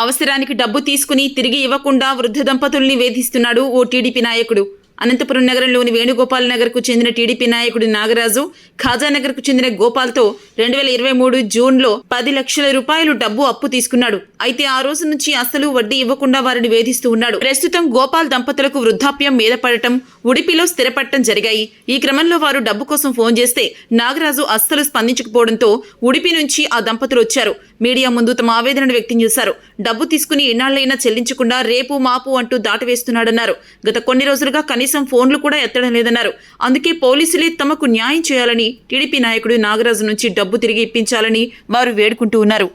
అవసరానికి డబ్బు తీసుకుని తిరిగి ఇవ్వకుండా వృద్ధ దంపతుల్ని వేధిస్తున్నాడు ఓ టీడీపీ నాయకుడు. అనంతపురం నగరంలోని వేణుగోపాల్ నగర్ కు చెందిన టీడీపీ నాయకుడు నాగరాజు ఖాజానగర్ కు చెందిన గోపాల్తో 2023 జూన్లో 10 లక్షల రూపాయలు డబ్బు అప్పు తీసుకున్నాడు. అయితే ఆ రోజు నుంచి అసలు వడ్డీ ఇవ్వకుండా వారిని వేధిస్తూ ఉన్నాడు. ప్రస్తుతం గోపాల్ దంపతులకు వృద్ధాప్యం మీద పడటం, ఉడిపిలో స్థిరపడటం జరిగాయి. ఈ క్రమంలో వారు డబ్బు కోసం ఫోన్ చేస్తే నాగరాజు అస్సలు స్పందించకపోవడంతో ఉడిపి నుంచి ఆ దంపతులు వచ్చారు. మీడియా ముందు తమ ఆవేదనను వ్యక్తం చేశారు. డబ్బు తీసుకుని ఎన్నాళ్లైనా చెల్లించకుండా రేపు మాపు అంటూ దాటవేస్తున్నాడన్నారు. గత కొన్ని రోజులుగా కనీసం ఫోన్లు కూడా ఎత్తడం లేదన్నారు. అందుకే పోలీసులే తమకు న్యాయం చేయాలని టీడీపీ నాయకుడు నాగరాజు నుంచి డబ్బు తిరిగి ఇప్పించాలని వారు వేడుకుంటూ ఉన్నారు.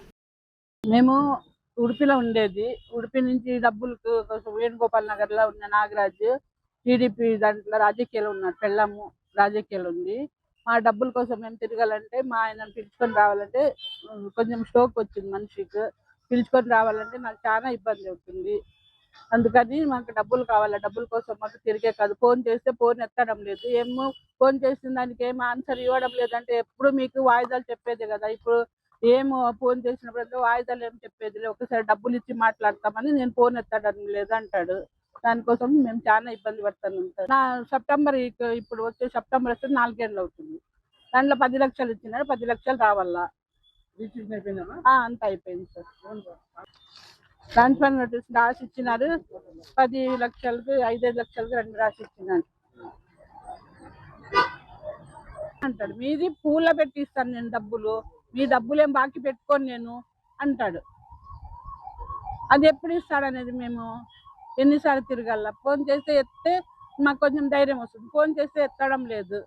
మేము ఉడిపిలో ఉండేది. ఉడిపి నుంచి డబ్బులకు వేణుగోపాల్ నగర్ లో ఉన్న నాగరాజు టీడీపీ దాంట్లో రాజకీయాలు ఉన్నాడు. పెళ్ళము రాజకీయాలు ఉంది. మా డబ్బుల కోసం మేము తిరగాలంటే మా ఆయనను పిలుచుకొని రావాలంటే కొంచెం స్ట్రోక్ వచ్చింది మనిషికి. పిలుచుకొని రావాలంటే నాకు చాలా ఇబ్బంది అవుతుంది. అందుకని మాకు డబ్బులు కావాలి. డబ్బుల కోసం మాకు తిరిగే కాదు. ఫోన్ చేస్తే ఫోన్ ఎత్తడం లేదు. ఏమో ఫోన్ చేసిన దానికి ఏమో ఆన్సర్ ఇవ్వడం లేదంటే ఎప్పుడు మీకు వాయిదాలు చెప్పేది కదా. ఇప్పుడు ఏమో ఫోన్ చేసినప్పుడు వాయిదాలు ఏం చెప్పేది లేదు. ఒకసారి డబ్బులు ఇచ్చి మాట్లాడతామని నేను ఫోన్ ఎత్తడం లేదంటాడు. దానికోసం మేము చాలా ఇబ్బంది పడుతున్నాం సార్. నా సెప్టెంబర్ ఇప్పుడు వచ్చే సెప్టెంబర్ వస్తే 4 ఏళ్ళు అవుతుంది. దాంట్లో 10 లక్షలు ఇచ్చినాడు. 10 లక్షలు రావాలా అంత అయిపోయింది సార్. ట్రాన్స్ఫర్ నోటీస్ రాసి ఇచ్చినారు. 10 లక్షలకు 5 లక్షలకు 2 రాసి ఇచ్చినాడు అంటాడు. మీది పూల పెట్టి ఇస్తాను నేను డబ్బులు, మీ డబ్బులు ఏం బాకీ పెట్టుకొని నేను అంటాడు. అది ఎప్పుడు ఇస్తాడనేది మేము ఎన్నిసార్లు తిరగాల. ఫోన్ చేస్తే ఎత్తే మాకు కొంచెం ధైర్యం వస్తుంది. ఫోన్ చేస్తే ఎత్తడం లేదు.